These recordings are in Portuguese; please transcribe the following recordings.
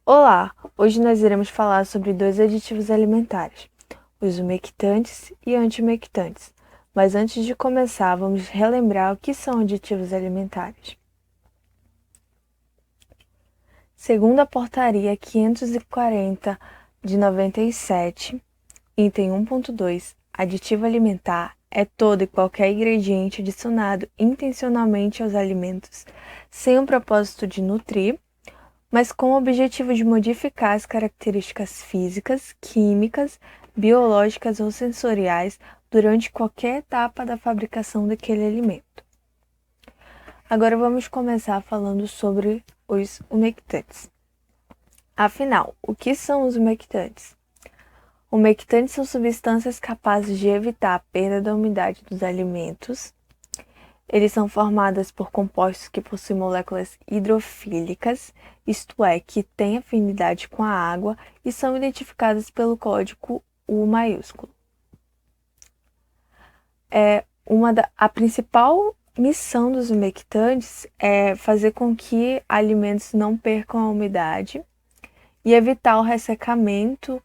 Olá! Hoje nós iremos falar sobre dois aditivos alimentares, os umectantes e antiumectantes. Mas antes de começar, vamos relembrar o que são aditivos alimentares. Segundo a Portaria 540 de 97, item 1.2, aditivo alimentar é todo e qualquer ingrediente adicionado intencionalmente aos alimentos sem o propósito de nutrir, mas com o objetivo de modificar as características físicas, químicas, biológicas ou sensoriais durante qualquer etapa da fabricação daquele alimento. Agora vamos começar falando sobre os umectantes. Afinal, o que são os umectantes? Umectantes são substâncias capazes de evitar a perda da umidade dos alimentos. Eles são formados por compostos que possuem moléculas hidrofílicas, isto é, que têm afinidade com a água e são identificados pelo código U maiúsculo. A principal missão dos umectantes é fazer com que alimentos não percam a umidade e evitar o ressecamento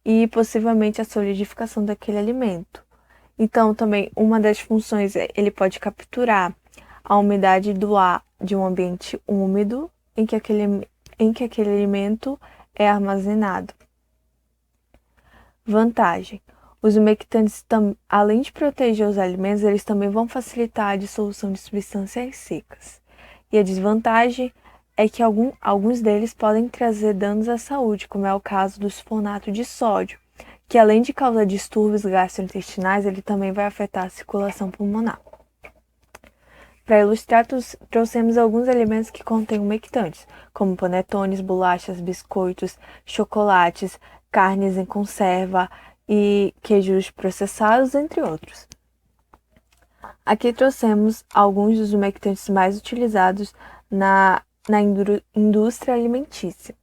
e possivelmente a solidificação daquele alimento. Então, também, uma das funções é ele pode capturar a umidade do ar de um ambiente úmido em que aquele alimento é armazenado. Vantagem: os umectantes, além de proteger os alimentos, eles também vão facilitar a dissolução de substâncias secas. E a desvantagem é que alguns deles podem trazer danos à saúde, como é o caso do sulfonato de sódio, que além de causar distúrbios gastrointestinais, ele também vai afetar a circulação pulmonar. Para ilustrar, trouxemos alguns alimentos que contêm umectantes, como panetones, bolachas, biscoitos, chocolates, carnes em conserva e queijos processados, entre outros. Aqui trouxemos alguns dos umectantes mais utilizados na indústria alimentícia.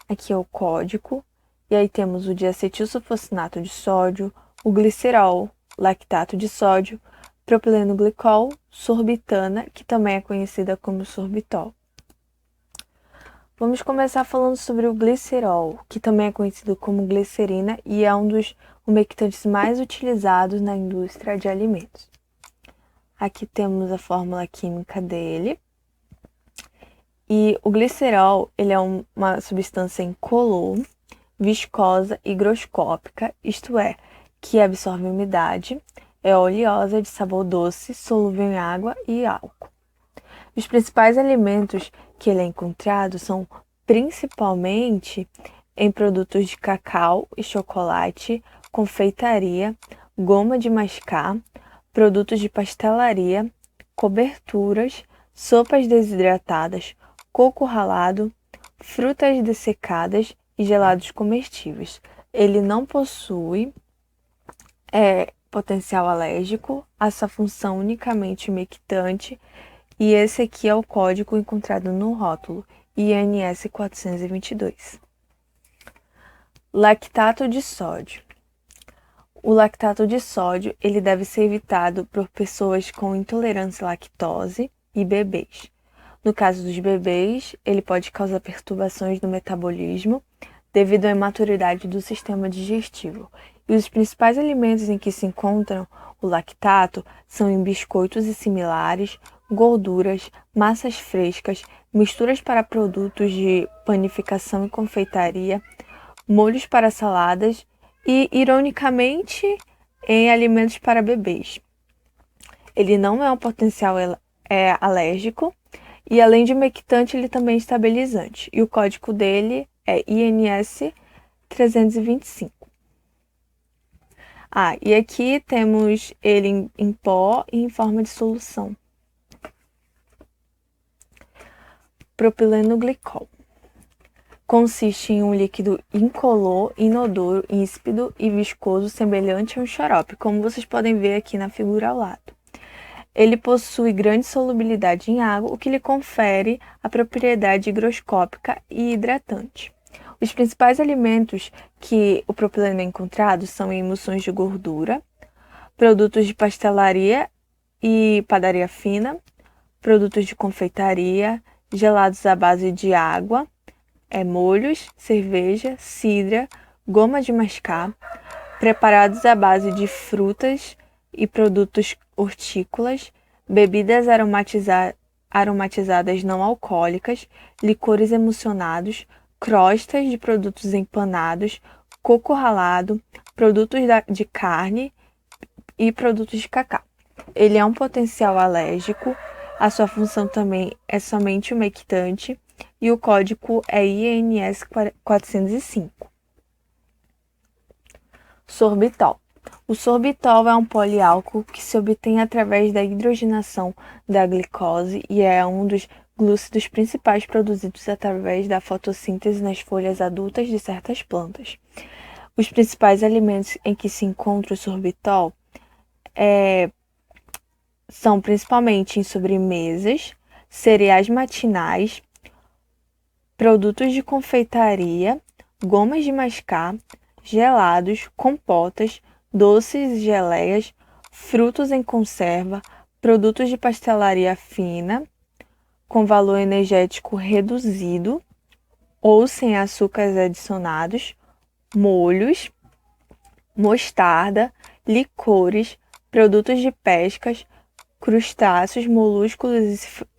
Aqui é o código. E aí temos o diacetilsulfonato de sódio, o glicerol, lactato de sódio, propilenoglicol, sorbitana, que também é conhecida como sorbitol. Vamos começar falando sobre o glicerol, que também é conhecido como glicerina e é um dos umectantes mais utilizados na indústria de alimentos. Aqui temos a fórmula química dele. E o glicerol, ele é uma substância incolor, viscosa e higroscópica, isto é, que absorve umidade, é oleosa, de sabor doce, solúvel em água e álcool. Os principais alimentos que ele é encontrado são principalmente em produtos de cacau e chocolate, confeitaria, goma de mascar, produtos de pastelaria, coberturas, sopas desidratadas, coco ralado, frutas dessecadas e gelados comestíveis. Ele não possui potencial alérgico, a sua função unicamente umectante, e esse aqui é o código encontrado no rótulo, INS 422. Lactato de sódio. O lactato de sódio ele deve ser evitado por pessoas com intolerância à lactose e bebês. No caso dos bebês, ele pode causar perturbações no metabolismo devido à imaturidade do sistema digestivo. E os principais alimentos em que se encontram o lactato são em biscoitos e similares, gorduras, massas frescas, misturas para produtos de panificação e confeitaria, molhos para saladas e, ironicamente, em alimentos para bebês. Ele não é um potencial alérgico e, além de umectante, ele também é estabilizante. E o código dele é INS 325. E aqui temos ele em pó e em forma de solução. Propilenoglicol. Consiste em um líquido incolor, inodoro, insípido e viscoso semelhante a um xarope, como vocês podem ver aqui na figura ao lado. Ele possui grande solubilidade em água, o que lhe confere a propriedade higroscópica e hidratante. Os principais alimentos que o propileno é encontrado são em emulsões de gordura, produtos de pastelaria e padaria fina, produtos de confeitaria, gelados à base de água, molhos, cerveja, cidra, goma de mascar, preparados à base de frutas e produtos hortícolas, bebidas aromatizadas não alcoólicas, licores emulsionados, crostas de produtos empanados, coco ralado, produtos de carne e produtos de cacau. Ele é um potencial alérgico, a sua função também é somente umectante e o código é INS 405. Sorbitol. O sorbitol é um poliálcool que se obtém através da hidrogenação da glicose e é um dos glúcidos principais produzidos através da fotossíntese nas folhas adultas de certas plantas. Os principais alimentos em que se encontra o sorbitol são principalmente em sobremesas, cereais matinais, produtos de confeitaria, gomas de mascar, gelados, compotas, doces e geleias, frutos em conserva, produtos de pastelaria fina, com valor energético reduzido ou sem açúcares adicionados, molhos, mostarda, licores, produtos de pescas, crustáceos, moluscos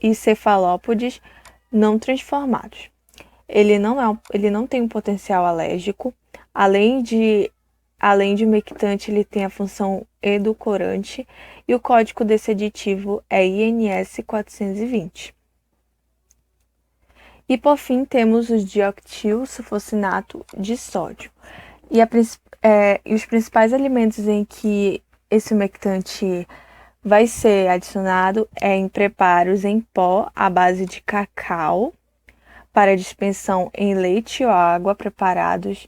e cefalópodes não transformados. Ele não tem um potencial alérgico, além de umectante, ele tem a função edulcorante e o código desse aditivo é INS 420. E por fim temos o diactil sulfosinato de sódio. E os principais alimentos em que esse umectante vai ser adicionado é em preparos em pó à base de cacau, para dispensão em leite ou água, preparados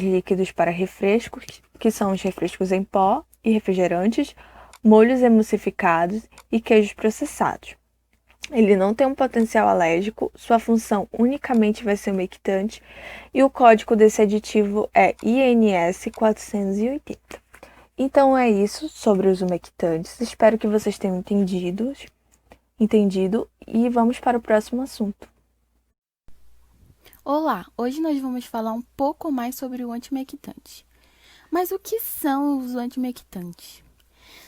líquidos para refrescos, que são os refrescos em pó e refrigerantes, molhos emulsificados e queijos processados. Ele não tem um potencial alérgico, sua função unicamente vai ser umectante e o código desse aditivo é INS 480. Então é isso sobre os umectantes. Espero que vocês tenham entendido e vamos para o próximo assunto. Olá, hoje nós vamos falar um pouco mais sobre o antimectante. Mas o que são os antimectantes?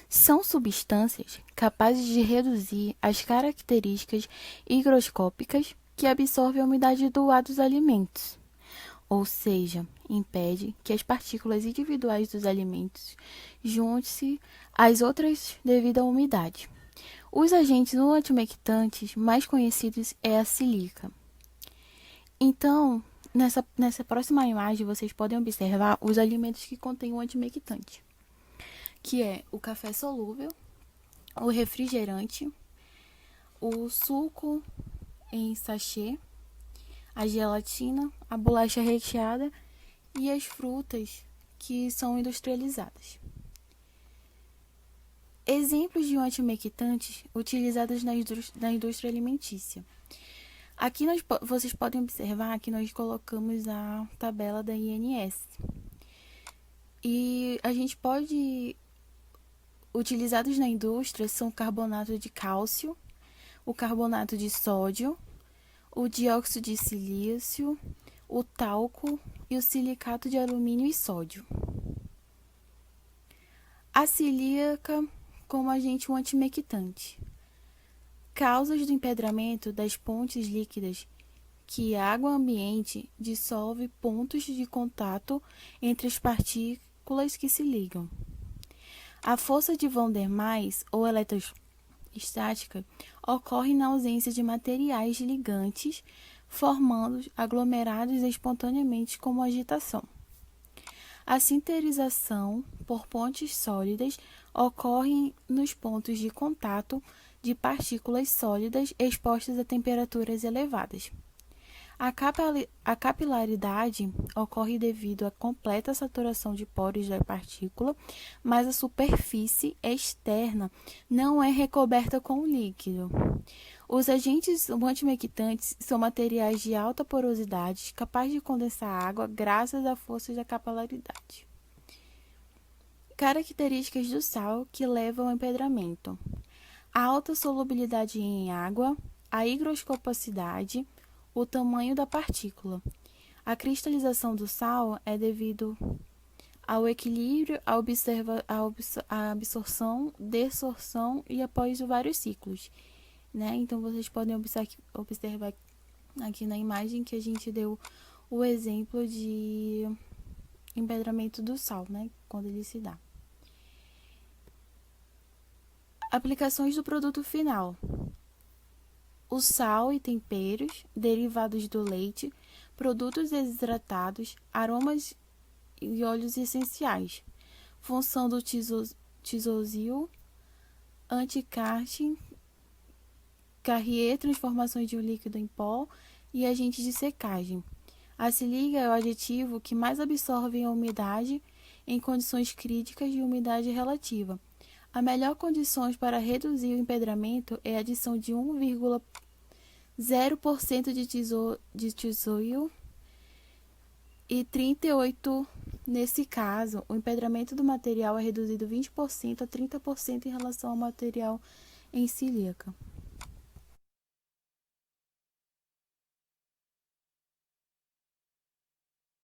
São substâncias capazes de reduzir as características higroscópicas que absorvem a umidade do ar dos alimentos, ou seja, impede que as partículas individuais dos alimentos juntem-se às outras devido à umidade. Os agentes não antimectantes mais conhecidos é a sílica. Então, nessa próxima imagem, vocês podem observar os alimentos que contêm o antimectante, que é o café solúvel, o refrigerante, o suco em sachê, a gelatina, a bolacha recheada e as frutas que são industrializadas. Exemplos de antimectantes utilizados na indústria alimentícia. Aqui vocês podem observar que nós colocamos a tabela da INS. E a gente pode... Utilizados na indústria são o carbonato de cálcio, o carbonato de sódio, o dióxido de silício, o talco e o silicato de alumínio e sódio. A sílica como agente antimectante. Causas do empedramento das pontes líquidas que a água ambiente dissolve pontos de contato entre as partículas que se ligam. A força de Van der Waals ou eletrostática ocorre na ausência de materiais ligantes, formando aglomerados espontaneamente como agitação. A sinterização por pontes sólidas ocorre nos pontos de contato de partículas sólidas expostas a temperaturas elevadas. A capilaridade ocorre devido à completa saturação de poros da partícula, mas a superfície externa não é recoberta com líquido. Os agentes antimectantes são materiais de alta porosidade, capazes de condensar água graças à força da capilaridade. Características do sal que levam ao empedramento: a alta solubilidade em água, a higroscopicidade, o tamanho da partícula. A cristalização do sal é devido ao equilíbrio, à absorção, desorção e após vários ciclos, né? Então, vocês podem observar aqui na imagem que a gente deu o exemplo de empedramento do sal, né? Quando ele se dá. Aplicações do produto final. O sal e temperos, derivados do leite, produtos desidratados, aromas e óleos essenciais. Função do tisosil, anti-casting, Carrier, transformações de um líquido em pó e agente de secagem. A silica é o aditivo que mais absorve a umidade em condições críticas de umidade relativa. A melhor condições para reduzir o empedramento é a adição de 1,0% de tisoil e 38%. Nesse caso, o empedramento do material é reduzido 20% a 30% em relação ao material em silica.